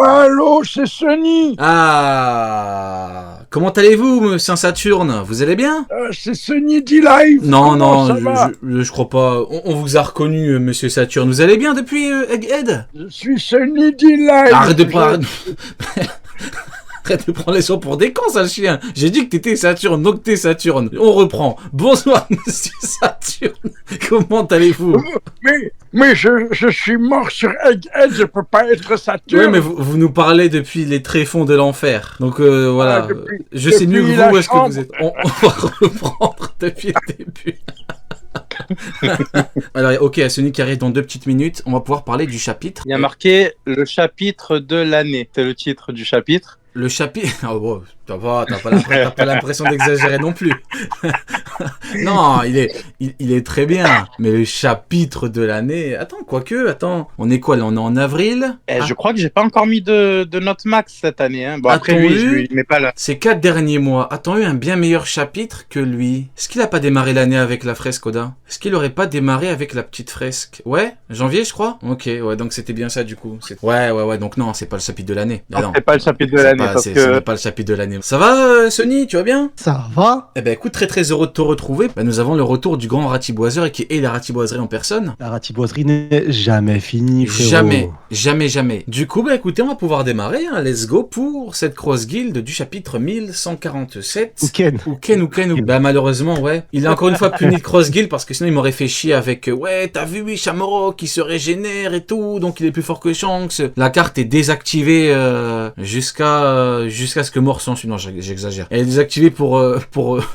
Allô, c'est Sony. Ah, comment allez-vous, monsieur Saturne? Vous allez bien? C'est Sony D-Live. Non, Comment non, ça va? je crois pas. On vous a reconnu, monsieur Saturne. Vous allez bien depuis Egghead? Je suis Sony D-Live. Arrête de prendre... Arrête de prendre les sons pour des cons, sale chien. J'ai dit que t'étais Saturne, donc t'es Saturne. On reprend. Bonsoir, monsieur Saturne. Comment allez-vous? Mais je suis mort sur Egghead, je peux pas être Saturne. Oui, mais vous nous parlez depuis les tréfonds de l'enfer. Donc voilà, je sais mieux que depuis vous où est-ce que chambre. vous êtes. On va reprendre depuis le début. Alors, ok, à Sony qui arrive dans 2 petites minutes, on va pouvoir parler du chapitre. Il y a marqué le chapitre de l'année. C'est le titre du chapitre. Le chapitre... Oh, bon, t'as pas l'impression d'exagérer non plus. Non, il est très bien. Mais le chapitre de l'année... Attends, on est quoi là? On est en avril? Je crois que j'ai pas encore mis de note max cette année. Hein. Bon, après lui, je lui mets pas là. Ces 4 derniers mois, a-t-on eu un bien meilleur chapitre que lui? Est-ce qu'il a pas démarré l'année avec la fresque, Oda? Est-ce qu'il aurait pas démarré avec la petite fresque? Ouais, janvier, je crois. Ok, ouais, donc c'était bien ça du coup. Ouais, donc non, c'est pas le chapitre de l'année. Non, c'est pas le chapitre de l'année parce que... C'est pas le chapitre de l'année. Ça va, Sony? Tu vas bien? Ça va? Eh ben écoute, très heureux de te retrouver. Nous avons le retour du grand ratiboiseur qui est la ratiboiserie en personne. La ratiboiserie n'est jamais finie, frérot. Jamais. Du coup, écoutez, on va pouvoir démarrer. Hein. Let's go pour cette cross guild du chapitre 1147. Ou Ken. Malheureusement, ouais. Il a encore une fois puni de cross guild parce que sinon il m'aurait fait chier avec ouais, t'as vu Ishamoro qui se régénère et tout, donc il est plus fort que Shanks. La carte est désactivée jusqu'à ce que mort s'en suive. Non, j'exagère. Elle est désactivée pour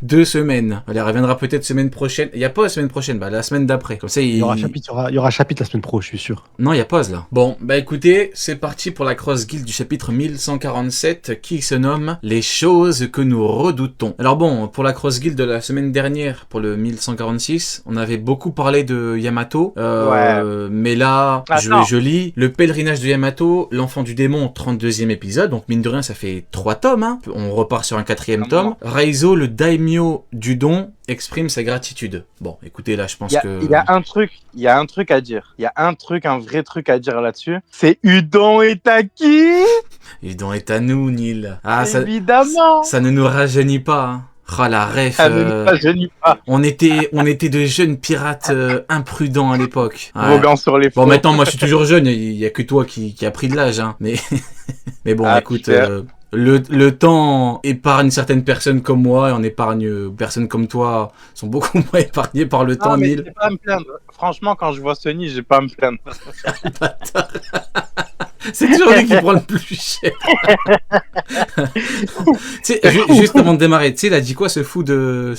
2 semaines. Elle reviendra peut-être semaine prochaine. Il y a pas la semaine prochaine, la semaine d'après. Comme ça, il y aura chapitre la semaine pro, je suis sûr. Non, il y a pause là. Bon, écoutez, c'est parti pour la cross guild du chapitre 1147 qui se nomme Les choses que nous redoutons. Alors bon, pour la cross guild de la semaine dernière, pour le 1146, on avait beaucoup parlé de Yamato. Mais là, je lis Le pèlerinage de Yamato, l'enfant du démon, 32e épisode. Donc mine de rien, ça fait 3 tomes. Hein. On repart sur un 4e tome. Raizo, le daimyo du don, exprime sa gratitude. Bon, écoutez, là, je pense que... Il y a un truc à dire. Il y a un vrai truc à dire là-dessus. C'est Udon est à qui? Udon est à nous, Neil. Ah, évidemment. Ça ne nous rajeunit pas, hein. Oh la ref, on était de jeunes pirates imprudents à l'époque. Ouais. Voguant sur les flots. Bon, maintenant, moi, je suis toujours jeune, il y a que toi qui a pris de l'âge, hein. Mais bon, écoute, le temps épargne certaines personnes comme moi, et on épargne personnes comme toi, sont beaucoup moins épargnées par le temps, Neil. J'ai pas à me plaindre. Franchement, quand je vois Sony, j'ai pas à me plaindre. C'est toujours lui qui prend le plus cher. Juste avant de démarrer, tu sais, il a dit quoi ce fou de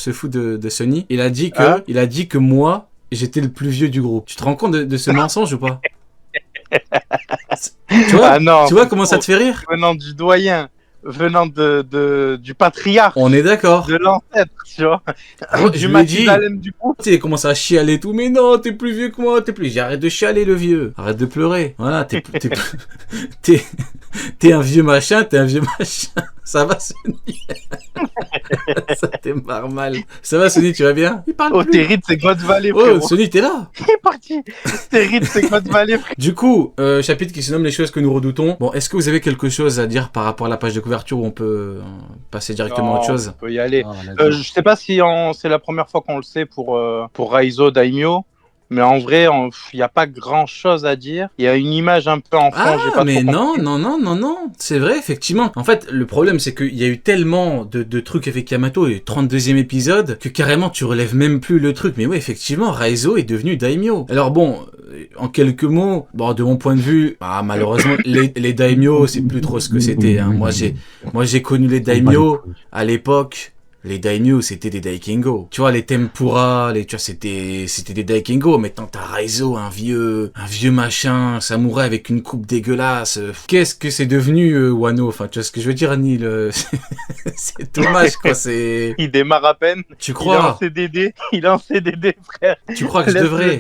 Sony? Il a dit que moi, j'étais le plus vieux du groupe. Tu te rends compte de ce mensonge ou pas? Tu vois comment ça te fait rire? Venant du doyen, venant du patriarche. On est d'accord. De l'ancêtre, tu vois. Du Mathusalem du groupe. Tu sais, il commence à chialer et tout. Mais non, t'es plus vieux que moi, Arrête de chialer, le vieux. Arrête de pleurer. Voilà, t'es un vieux machin, Ça va, Sony? Ça démarre mal. Ça va, Sony, tu vas bien? Il parle plus. Terrible, c'est God Valley, frérot. Sony, t'es là? Il est parti. Terrible, c'est God Valley, frérot. Du coup, chapitre qui se nomme Les choses que nous redoutons. Bon, est-ce que vous avez quelque chose à dire par rapport à la page de couverture où on peut passer directement à autre chose? On peut y aller. Je sais pas si c'est la première fois qu'on le sait pour Raizo Daimyo. Mais en vrai, il n'y a pas grand-chose à dire. Il y a une image un peu en fond. Non. C'est vrai, effectivement. En fait, le problème, c'est qu'il y a eu tellement de trucs avec Yamato, et 32e épisode, que carrément, tu relèves même plus le truc. Mais oui, effectivement, Raizo est devenu Daimyo. Alors bon, en quelques mots, de mon point de vue, malheureusement, les Daimyo, c'est plus trop ce que c'était. Hein. Moi, j'ai connu les Daimyo à l'époque. Les daimyo, c'était des daikingo. Tu vois, les tempura, c'était des daikingo. Maintenant, t'as Raizo, un vieux machin, samouraï avec une coupe dégueulasse. Qu'est-ce que c'est devenu, Wano? Enfin, tu vois ce que je veux dire, Neil? C'est dommage, quoi, Il démarre à peine. Tu crois? Il est en CDD, frère. Tu crois que je devrais?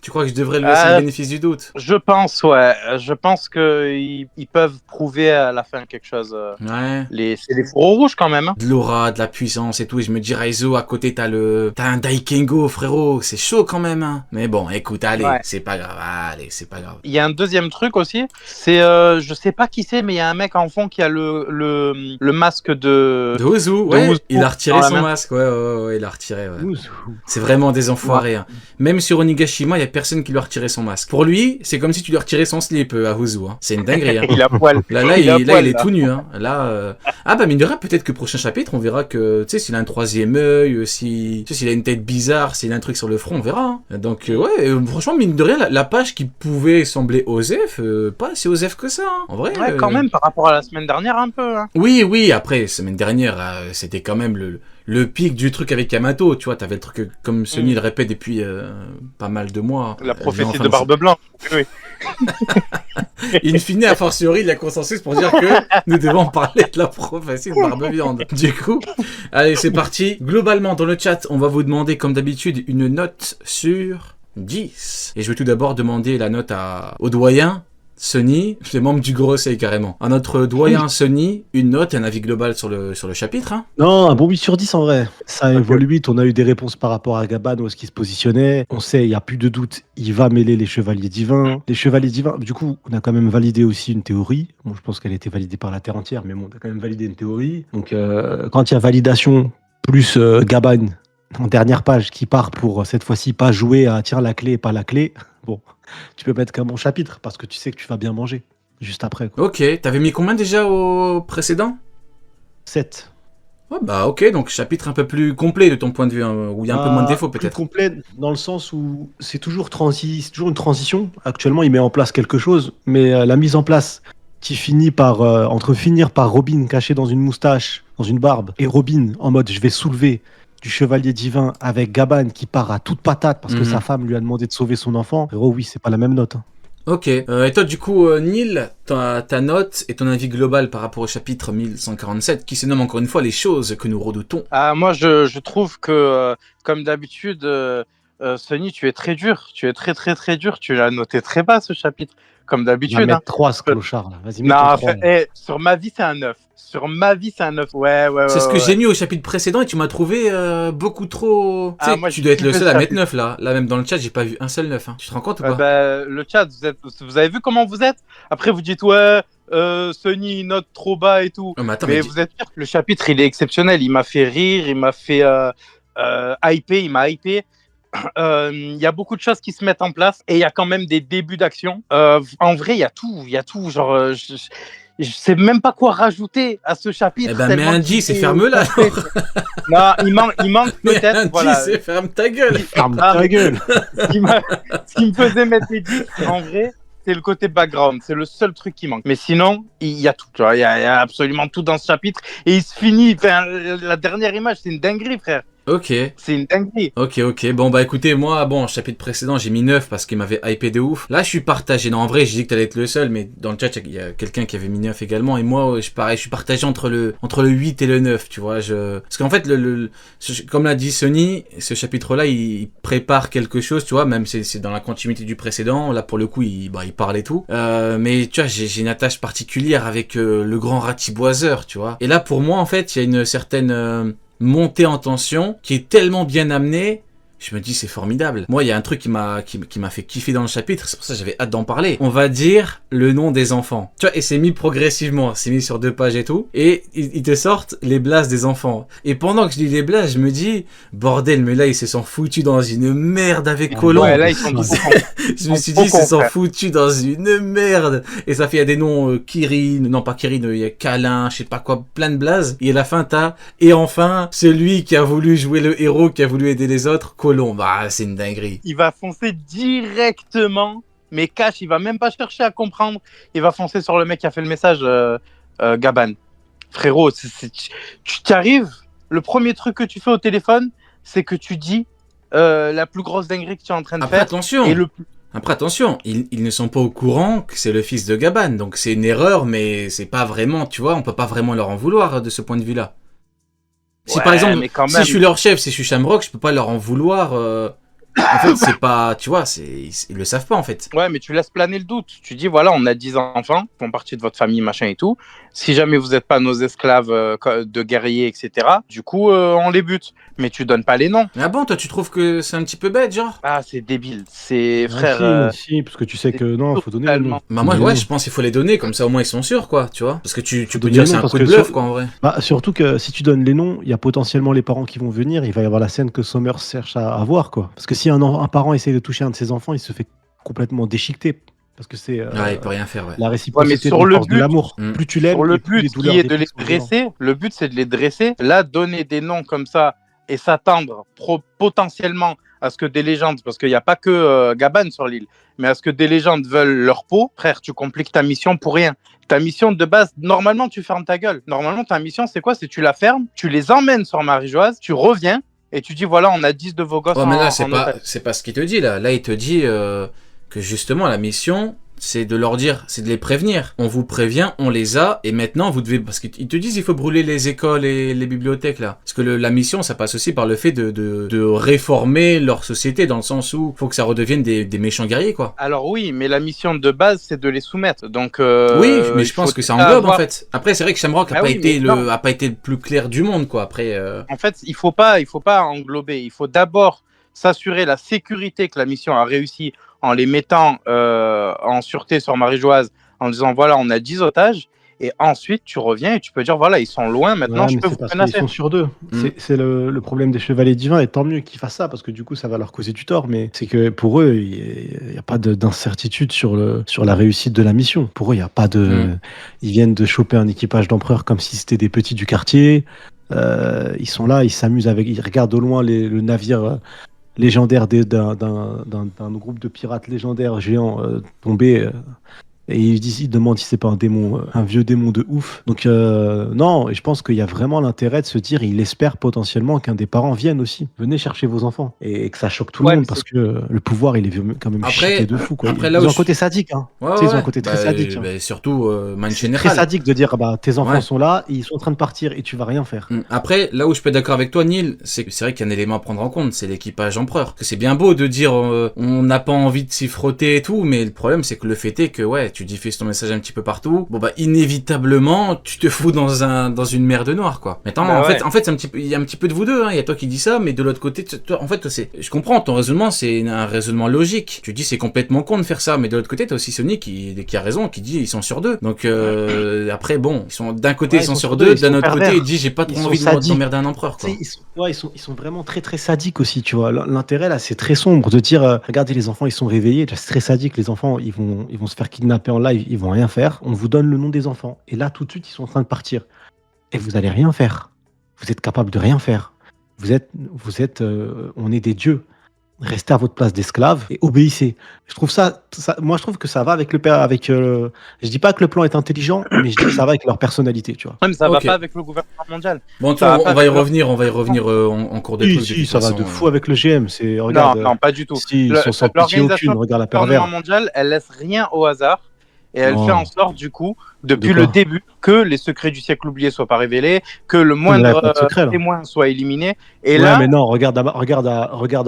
Tu crois que je devrais lui laisser le bénéfice du doute? Je pense, ouais. Je pense qu'ils peuvent prouver à la fin quelque chose. Ouais. C'est des fourreaux rouges quand même. Hein. De l'aura, de la puissance et tout. Et je me dis, Raizo, à côté, t'as un Daikengo, frérot. C'est chaud quand même. Hein. Mais bon, écoute, allez, c'est pas grave. Allez, c'est pas grave. Il y a un deuxième truc aussi. C'est, je sais pas qui c'est, mais il y a un mec en fond qui a le masque de Ozu, ouais. Ozu Il a retiré dans la son main. masque. Ouais, il a retiré. Ouais. Ouz. C'est vraiment des enfoirés. Hein. Même sur Onigashima, il y a personne qui lui a retiré son masque. Pour lui, c'est comme si tu lui retiré son slip à Ozu. Hein. C'est une dinguerie. Hein. Il a poil. Là, Il a il poil, est là. tout nu. Hein. Là, Ah bah mine de rien, peut-être que prochain chapitre, on verra que, tu sais, s'il a un troisième œil, s'il a une tête bizarre, s'il a un truc sur le front, on verra. Hein. Donc franchement, mine de rien, la page qui pouvait sembler Osef, pas si Osef que ça. Hein. En vrai. Ouais, quand même, par rapport à la semaine dernière, un peu. Hein. Oui, après, semaine dernière, c'était quand même le pic du truc avec Yamato, tu vois, t'avais le truc comme Sony le répète depuis pas mal de mois. La prophétie de Barbe Blanche. Oui. In fine, a fortiori, il y a consensus pour dire que nous devons parler de la prophétie de Barbe Viande. Du coup, allez, c'est parti. Globalement, dans le chat, on va vous demander, comme d'habitude, une note sur 10. Et je vais tout d'abord demander la note au doyen, Sony, les membres du Gorosei carrément. À notre doyen Sony, une note et un avis global sur le chapitre. Hein. Non, un bon 8 sur 10 en vrai. Ça évolue vite, on a eu des réponses par rapport à Gaban, où est-ce qu'il se positionnait. On sait, il n'y a plus de doute, il va mêler les chevaliers divins. Les chevaliers divins, du coup, on a quand même validé aussi une théorie. Bon, je pense qu'elle a été validée par la Terre entière, mais bon, on a quand même validé une théorie. Donc, quand il y a validation, plus Gaban, en dernière page, qui part pour, cette fois-ci, pas jouer à tirer la clé et pas la clé, bon, tu peux mettre qu'un bon chapitre, parce que tu sais que tu vas bien manger, juste après. Quoi. Ok, t'avais mis combien déjà au précédent? 7. Oh bah ok, donc chapitre un peu plus complet de ton point de vue, hein, où il y a un peu moins de défauts Plus peut-être. complet dans le sens où c'est toujours une transition. Actuellement, il met en place quelque chose, mais la mise en place qui finit par finir par Robin caché dans une moustache, dans une barbe, et Robin en mode je vais soulever du chevalier divin avec Gaban qui part à toute patate parce que sa femme lui a demandé de sauver son enfant. Oh oui, c'est pas la même note. Hein. Ok, et toi du coup, Neil, ta note et ton avis global par rapport au chapitre 1147, qui se nomme encore une fois les choses que nous redoutons. Moi, je trouve que, comme d'habitude, Sony, tu es très dur. Tu es très, très, très dur. Tu l'as noté très bas, ce chapitre. Comme d'habitude. On va hein. mettre 3 ce clochard là. Vas-y, mets Non, 3. sur ma vie, c'est un 9. Sur ma vie, c'est un 9. Ouais. C'est ce que j'ai mis au chapitre précédent et tu m'as trouvé beaucoup trop... Tu sais, moi, tu dois être le seul à mettre chapitre. 9 là. Là même dans le chat, j'ai pas vu un seul 9. Hein. Tu te rends compte ou pas? Le chat, vous avez vu comment vous êtes? Après, vous dites, ouais, Sony note trop bas et tout. Oh, mais attends, mais vous êtes sûr que le chapitre, il est exceptionnel. Il m'a fait rire, il m'a fait hyper, il m'a hypé. Il y a beaucoup de choses qui se mettent en place et il y a quand même des débuts d'action. En vrai, il y a tout. Genre, je sais même pas quoi rajouter à ce chapitre. Eh ben, mets un 10 et ferme-la. Non, il manque Mais peut-être. un 10 Voilà. et ferme ta gueule. Ferme ta gueule. Ce qui me faisait mettre les 10, en vrai, c'est le côté background. C'est le seul truc qui manque. Mais sinon, il y a tout. Tu vois, il y a absolument tout dans ce chapitre. Et il se finit. Enfin, la dernière image, c'est une dinguerie, frère. Ok. C'est une dinguerie. Ok. Bon, bah écoutez, moi, chapitre précédent, j'ai mis 9 parce qu'il m'avait hypé de ouf. Là, je suis partagé. Non, en vrai, j'ai dit que t'allais être le seul, mais dans le chat, il y a quelqu'un qui avait mis 9 également. Et moi, je suis partagé entre le 8 et le 9, tu vois. Parce qu'en fait, comme l'a dit Sony, ce chapitre-là, il prépare quelque chose, tu vois, même c'est dans la continuité du précédent. Là, pour le coup, il parle et tout. Mais tu vois, j'ai une attache particulière avec le grand ratiboiseur, tu vois. Et là, pour moi, en fait, il y a une certaine... montée en tension qui est tellement bien amenée. Je me dis c'est formidable. Moi il y a un truc qui m'a fait kiffer dans le chapitre, c'est pour ça que j'avais hâte d'en parler. On va dire le nom des enfants. Tu vois, et c'est mis progressivement, c'est mis sur 2 pages et tout. Et ils te sortent les blases des enfants. Et pendant que je lis les blases, je me dis bordel, mais là ils se sont foutus dans une merde avec Colomb. Ouais, là ils sont Je me suis dit ils se sont foutus dans une merde. Et ça fait il y a des noms Kirin, non pas Kirin, il y a Kalin, je sais pas quoi, plein de blazes. Et à la fin t'as et enfin celui qui a voulu jouer le héros, qui a voulu aider les autres, Colomb. Bah, c'est une dinguerie. Il va foncer directement, mais cash, il va même pas chercher à comprendre. Il va foncer sur le mec qui a fait le message, Gaban. Frérot, tu t'arrives, le premier truc que tu fais au téléphone, c'est que tu dis la plus grosse dinguerie que tu es en train de Après, faire. attention. Après, attention, ils ne sont pas au courant que c'est le fils de Gaban. Donc, c'est une erreur, mais c'est pas vraiment, tu vois, on peut pas vraiment leur en vouloir de ce point de vue-là. Si Ouais, par exemple, mais quand si même. je suis leur chef, si je suis Shamrock, je peux pas leur en vouloir En fait, c'est pas, tu vois, ils le savent pas en fait. Ouais, mais tu laisses planer le doute. Tu dis, voilà, on a 10 enfants, qui font partie de votre famille, machin et tout. Si jamais vous n'êtes pas nos esclaves de guerriers, etc., du coup, on les bute. Mais tu donnes pas les noms. Ah bon, toi, tu trouves que c'est un petit peu bête, genre? Ah, c'est débile. C'est, Ah, frère... si, moi aussi, parce que tu sais que non, faut donner le nom. totalement. Bah moi, Faut ouais, donner. je pense qu'il faut les donner, comme ça au moins ils sont sûrs, quoi, tu vois. Parce que tu peux donner dire les c'est noms, un parce coup de que bluff, sur- quoi, en vrai. Bah, surtout que si tu donnes les noms, il y a potentiellement les parents qui vont venir, il va y avoir la scène que Sommer cherche à voir, quoi. Parce que si un parent essaie de toucher un de ses enfants, il se fait complètement déchiqueter. Parce que c'est Ouais, il peut rien faire, ouais. la Ouais, mais réciprocité sur de la le force de but- l'amour. Mm. Plus tu l'aimes, Sur le et plus les but douleurs qui est des de les filles sont violentes. dresser, le but c'est de les dresser. Là, donner des noms comme ça et s'attendre potentiellement à ce que des légendes, parce qu'il n'y a pas que Gaban sur l'île, mais à ce que des légendes veulent leur peau, frère, tu compliques ta mission pour rien. Ta mission de base, normalement, tu fermes ta gueule. Normalement, ta mission, c'est quoi? C'est tu la fermes, tu les emmènes sur Marie-Joise, tu reviens et tu dis voilà, on a 10 de vos gosses Ouais, mais là, en otage. c'est pas ce qu'il te dit, là. Là, il te dit que justement, la mission, c'est de leur dire, c'est de les prévenir. On vous prévient, on les a, et maintenant, vous devez... Parce qu'ils te disent, il faut brûler les écoles et les bibliothèques, là. Parce que la mission, ça passe aussi par le fait de réformer leur société, dans le sens où il faut que ça redevienne des méchants guerriers, quoi. Alors oui, mais la mission de base, c'est de les soumettre. Donc, Oui, mais il je pense faut que ça englobe, avoir- en fait. Après, c'est vrai que Shamrock a Ah pas oui, été mais non. a pas été le plus clair du monde, quoi. Après... En fait, il faut pas englober. Il faut d'abord s'assurer la sécurité que la mission a réussi en les mettant en sûreté sur Marie-Joise, en disant voilà, on a 10 otages. Et ensuite, tu reviens et tu peux dire voilà, ils sont loin, maintenant Ouais, je mais peux c'est vous parce qu'ils menacer. sont sur deux. Mm. C'est le problème des chevaliers divins, et tant mieux qu'ils fassent ça, parce que du coup, ça va leur causer du tort. Mais c'est que pour eux, il n'y a pas d'incertitude sur la réussite de la mission. Pour eux, il n'y a pas de. Mm. Ils viennent de choper un équipage d'empereurs comme si c'était des petits du quartier. Ils sont là, ils s'amusent avec. Ils regardent au loin le navire légendaire d'un groupe de pirates légendaires géants tombé. Et ils demandent si c'est pas un démon, un vieux démon de ouf. Donc non, et je pense qu'il y a vraiment l'intérêt de se dire, il espère potentiellement qu'un des parents vienne aussi. Venez chercher vos enfants. Et que ça choque tout Ouais, le monde, mais parce que le pouvoir, il est quand même Après- cheaté de fou. Quoi. après, Ils là ont où un je- côté sadique. Hein. Ouais, Tu sais, ils ont ouais. un côté très Bah, sadique. Hein. bah, surtout, man C'est général. très sadique de dire, bah, tes enfants Ouais. sont là, ils sont en train de partir et tu vas rien faire. Après, là où je peux être d'accord avec toi, Neil, c'est vrai qu'il y a un élément à prendre en compte, c'est l'équipage empereur. Que c'est bien beau de dire on n'a pas envie de s'y frotter et tout, mais le problème c'est que le fait est que ouais, tu diffuses ton message un petit peu partout. Bon bah inévitablement, tu te fous dans une merde noire quoi. Maintenant, Bah en fait, c'est un petit peu, il y a un petit peu de vous deux. Hein. Il y a toi qui dis ça, mais de l'autre côté, toi, en fait, je comprends ton raisonnement, c'est un raisonnement logique. Tu dis c'est complètement con de faire ça, mais de l'autre côté, t'as aussi Sony qui a raison, qui dit ils sont sur deux. Donc après bon, ils sont d'un côté Ouais, ils sont sur deux, ils d'un sont autre côté pervers. il dit j'ai pas Ils trop sont envie sadiques. d'emmerder un empereur quoi. Tu sais, ils sont vraiment très très sadiques aussi, tu vois. L'intérêt là, c'est très sombre de dire, regardez les enfants, ils sont réveillés. C'est très sadique, les enfants, ils vont se faire kidnapper en live, ils vont rien faire. On vous donne le nom des enfants, et là tout de suite, ils sont en train de partir. Et vous allez rien faire. Vous êtes capable de rien faire. On est des dieux. Restez à votre place d'esclaves et obéissez. Je trouve moi je trouve que ça va avec je dis pas que le plan est intelligent, mais je dis que ça va avec leur personnalité, tu vois. Ouais, mais ça Ok. va pas avec le gouvernement mondial. Bon, Ça va on pas va y faire- revenir, en cours de Si, truc. si, toute ça va façon, de fou avec le GM. Regarde, Non, pas du tout. si, ils sont sans pitié L'organisation aucune, regarde la du gouvernement pervers. mondial, elle laisse rien au hasard. Et elle Non. fait en sorte, du coup, depuis De quoi le début, que les secrets du siècle oublié soient pas révélés, que le moindre pas de secret, là. témoin soit éliminé. Et Ouais, là, mais non, regarde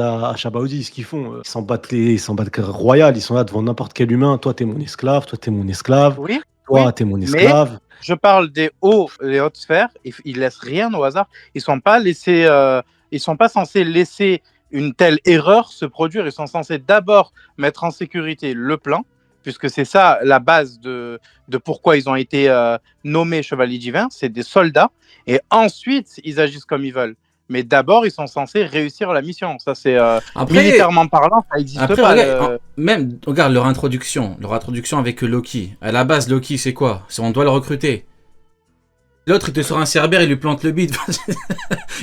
à Chabaudi ce qu'ils font. Ils s'en battent royal, ils sont là devant n'importe quel humain. Toi, t'es mon esclave, toi, t'es mon esclave, oui, toi, Oui, t'es mon esclave. je parle des hautes sphères. Ils laissent rien au hasard. Ils sont pas censés laisser une telle erreur se produire. Ils sont censés d'abord mettre en sécurité le plan, puisque c'est ça la base de pourquoi ils ont été nommés chevaliers divins. C'est des soldats. Et ensuite, ils agissent comme ils veulent. Mais d'abord, ils sont censés réussir la mission. Ça, c'est militairement parlant, ça n'existe Après, pas. regarde, même, regarde leur introduction avec Loki. À la base, Loki, c'est quoi? C'est on doit le recruter. L'autre, il te sort un cerbère, il lui plante le bide.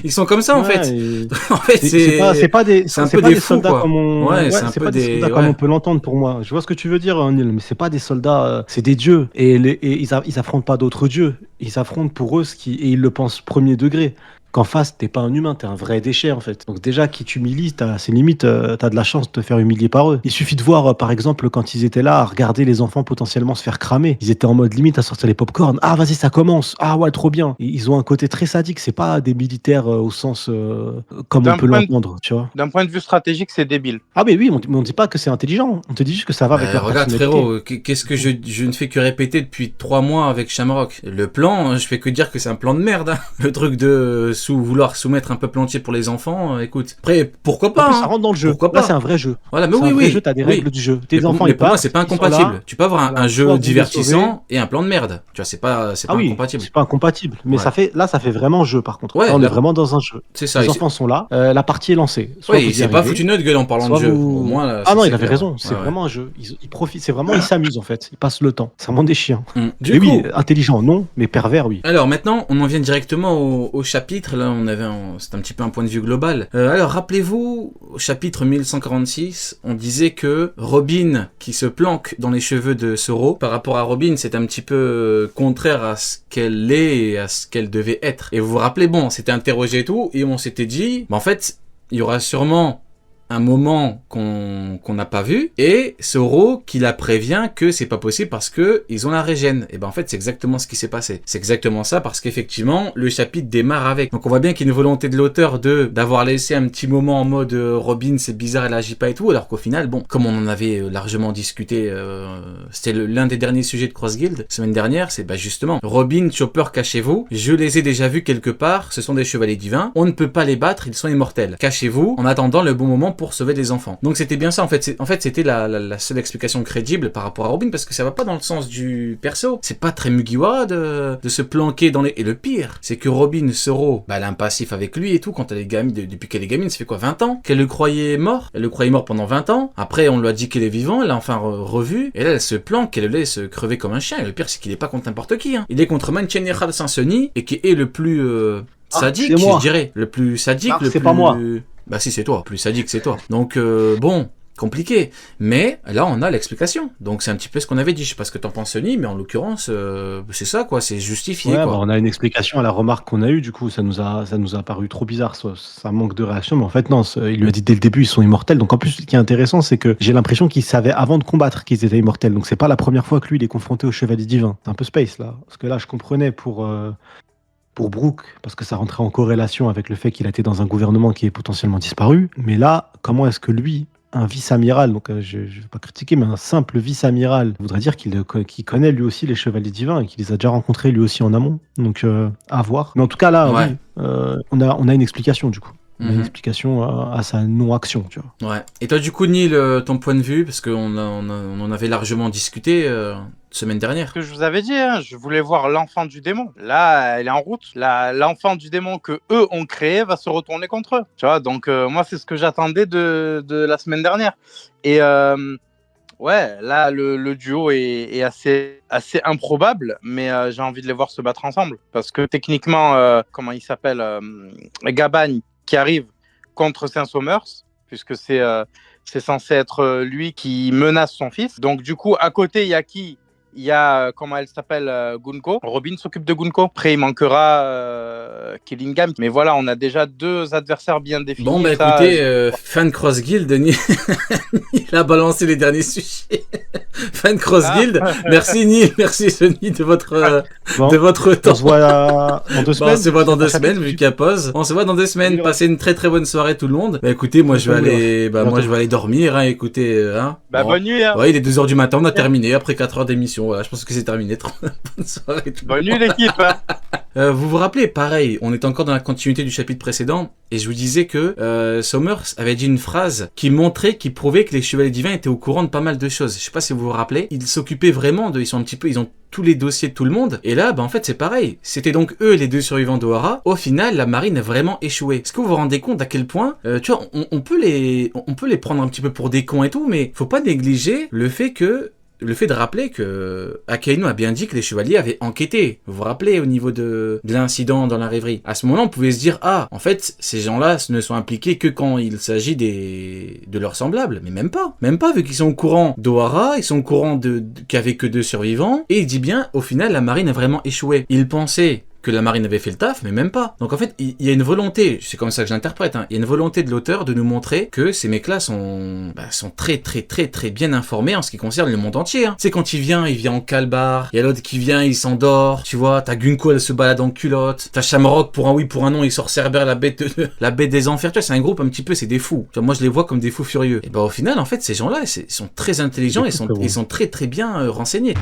Ils sont comme ça, en Ouais, fait. et- En fait, c'est pas des c'est un c'est peu pas des des fous, soldats quoi. comme on Ouais, c'est un c'est peu pas des des- soldats comme ouais. on peut l'entendre pour moi. Je vois ce que tu veux dire, Neil, mais c'est pas des soldats, c'est des dieux, et ils affrontent pas d'autres dieux. Ils affrontent pour eux et ils le pensent premier degré. qu'en face, t'es pas un humain, t'es un vrai déchet en fait. Donc déjà, qui t'humilie, c'est limite, t'as de la chance de te faire humilier par eux. Il suffit de voir, par exemple, quand ils étaient là à regarder les enfants potentiellement se faire cramer. Ils étaient en mode limite à sortir les pop-corn. Ah, vas-y, ça commence. Ah ouais, trop bien. Et ils ont un côté très sadique. C'est pas des militaires au sens comme on peut l'entendre, tu vois. D'un point de vue stratégique, c'est débile. Ah mais oui, mais on dit pas que c'est intelligent. On te dit juste que ça va avec leur regarde personnalité. frérot, qu'est-ce que je ne fais que répéter depuis 3 mois avec Shamrock. Le plan, je fais que dire que c'est un plan de merde. Hein. Le truc de vouloir soumettre un peuple entier pour les enfants, écoute. Après, pourquoi pas, en plus, ça rentre dans le jeu. Pourquoi pas. Là, c'est un vrai jeu. Voilà, mais c'est oui, un vrai oui. jeu, t'as des règles du jeu. Tes mais enfants, pour moi, c'est pas incompatible. là, Tu peux avoir un jeu divertissant et un plan de merde. Tu vois, c'est pas incompatible. C'est pas incompatible. Mais ça fait vraiment jeu, par contre. Ouais, là, on est vraiment dans un jeu. C'est ça. Les enfants sont là, la partie est lancée. Oui, il s'est pas foutu notre gueule en parlant de jeu. Au moins, là, ah non, il avait raison. C'est vraiment un jeu. Ils profitent. C'est vraiment, ils s'amusent en fait. Ils passent le temps. C'est vraiment des chiens. Du coup, oui, intelligent, non, mais pervers, oui. Alors maintenant, on en vient directement au chapitre. Là, c'est un petit peu un point de vue global. Alors, rappelez-vous, au chapitre 1146, on disait que Robin, qui se planque dans les cheveux de Zoro, par rapport à Robin, c'est un petit peu contraire à ce qu'elle est et à ce qu'elle devait être. Et vous vous rappelez, bon, on s'était interrogé et tout, et on s'était dit, en fait, il y aura sûrement un moment qu'on n'a pas vu, et Zoro qui la prévient que c'est pas possible parce que ils ont la régène. Et ben en fait c'est exactement ce qui s'est passé. C'est exactement ça, parce qu'effectivement le chapitre démarre avec. Donc on voit bien qu'il y a une volonté de l'auteur d'avoir laissé un petit moment en mode Robin c'est bizarre, elle agit pas et tout, alors qu'au final bon, comme on en avait largement discuté, c'était l'un des derniers sujets de Cross Guild semaine dernière, c'est justement Robin, Chopper, cachez-vous, je les ai déjà vus quelque part, ce sont des chevaliers divins, on ne peut pas les battre, ils sont immortels, cachez-vous en attendant le bon moment pour sauver des enfants. Donc c'était bien ça en fait. C'était la seule explication crédible par rapport à Robin, parce que ça va pas dans le sens du perso. C'est pas très Mugiwara de se planquer dans les... Et le pire, c'est que Robin, Zoro, elle a un passif avec lui et tout quand elle est gamine, depuis qu'elle est gamine, ça fait quoi, 20 ans qu'elle le croyait mort. Elle le croyait mort pendant 20 ans. Après on lui a dit qu'il est vivant, elle l'a enfin revu, et là elle se planque, elle le laisse crever comme un chien. Et le pire c'est qu'il est pas contre n'importe qui. Hein. Il est contre Mancheneral Sansoni, et qui est le plus sadique, je dirais. Le plus sadique, le c'est plus... pas moi. Bah si, c'est toi. Plus sadique, c'est toi. Donc bon, compliqué. Mais là, on a l'explication. Donc c'est un petit peu ce qu'on avait dit. Je sais pas ce que t'en penses, Sony, mais en l'occurrence, c'est ça, quoi. C'est justifié, ouais, quoi. On a une explication à la remarque qu'on a eue. Du coup, ça nous a paru trop bizarre. Ça manque de réaction. Mais en fait, non. Il lui a dit dès le début, ils sont immortels. Donc en plus, ce qui est intéressant, c'est que j'ai l'impression qu'il savait avant de combattre qu'ils étaient immortels. Donc c'est pas la première fois que lui, il est confronté au chevalier divin. C'est un peu space, là. Parce que là, je comprenais pour Brook, parce que ça rentrait en corrélation avec le fait qu'il a été dans un gouvernement qui est potentiellement disparu. Mais là, comment est-ce que lui, un vice-amiral, donc je ne vais pas critiquer, mais un simple vice-amiral, voudrait dire qu'il connaît lui aussi les chevaliers divins et qu'il les a déjà rencontrés lui aussi en amont. Donc à voir. Mais en tout cas là, ouais. Oui, on a une explication du coup. On a une explication à sa non-action, tu vois. Ouais. Et toi, du coup, Neil, ton point de vue, parce qu'on en avait largement discuté semaine dernière. Ce que je vous avais dit, hein, je voulais voir l'enfant du démon. Là, elle est en route. L'enfant du démon que eux ont créé va se retourner contre eux. Tu vois, donc moi, c'est ce que j'attendais de la semaine dernière. Et ouais, là, le duo est assez improbable, mais j'ai envie de les voir se battre ensemble. Parce que techniquement, comment il s'appelle, Gaban qui arrive contre Saint-Somers, puisque c'est censé être lui qui menace son fils. Donc du coup, à côté, il y a qui ? Il y a, comment elle s'appelle, Gunko. Robin s'occupe de Gunko. Après, il manquera Killingham. Mais voilà, on a déjà 2 adversaires bien définis. Bon, bah écoutez, fan Cross Guild, il a balancé les derniers sujets. Fan Cross Guild, merci Neil, merci Sony de votre temps. On se voit dans 2 semaines. On se voit dans 2 semaines, vu qu'il y a pause. On se voit dans 2 semaines. Passez une très très bonne soirée tout le monde. Bah écoutez, moi je vais aller dormir, hein, écoutez. Hein. Bah bonne nuit. Hein. Ouais, il est 2h du matin, on a terminé après 4 heures d'émission. Voilà, je pense que c'est terminé. Bonne soirée. Bonne nuit l'équipe. Hein. Vous vous rappelez, pareil, on est encore dans la continuité du chapitre précédent, et je vous disais que Somers avait dit une phrase qui prouvait que les chevaliers divins étaient au courant de pas mal de choses. Je sais pas si vous vous rappelez, ils s'occupaient vraiment ils ont tous les dossiers de tout le monde, et là, en fait, c'est pareil. C'était donc eux, les 2 survivants d'Ohara. Au final, la marine a vraiment échoué. Est-ce que vous vous rendez compte à quel point, tu vois, on peut les prendre un petit peu pour des cons et tout, mais faut pas négliger le fait de rappeler que Akainu a bien dit que les chevaliers avaient enquêté. Vous vous rappelez au niveau de l'incident dans la rêverie. À ce moment-là, on pouvait se dire, en fait, ces gens-là ne sont impliqués que quand il s'agit de leurs semblables. Mais même pas. Même pas, vu qu'ils sont au courant d'Ohara, ils sont au courant qu'il n'y avait que 2 survivants. Et il dit bien, au final, la marine a vraiment échoué. Il pensait que la marine avait fait le taf, mais même pas. Donc en fait, il y a une volonté, c'est comme ça que je l'interprète, hein, il y a une volonté de l'auteur de nous montrer que ces mecs-là sont très bien informés en ce qui concerne le monde entier. Hein. Tu sais, quand il vient en calbar, il y a l'autre qui vient, il s'endort, tu vois, t'as Gunko, elle se balade en culotte, t'as Shamrock, pour un oui, pour un non, il sort Cerbère, la bête des enfers, tu vois, c'est un groupe un petit peu, c'est des fous. Tu vois, moi je les vois comme des fous furieux. Et bah au final, en fait, ces gens-là, ils sont très intelligents et sont très bien renseignés.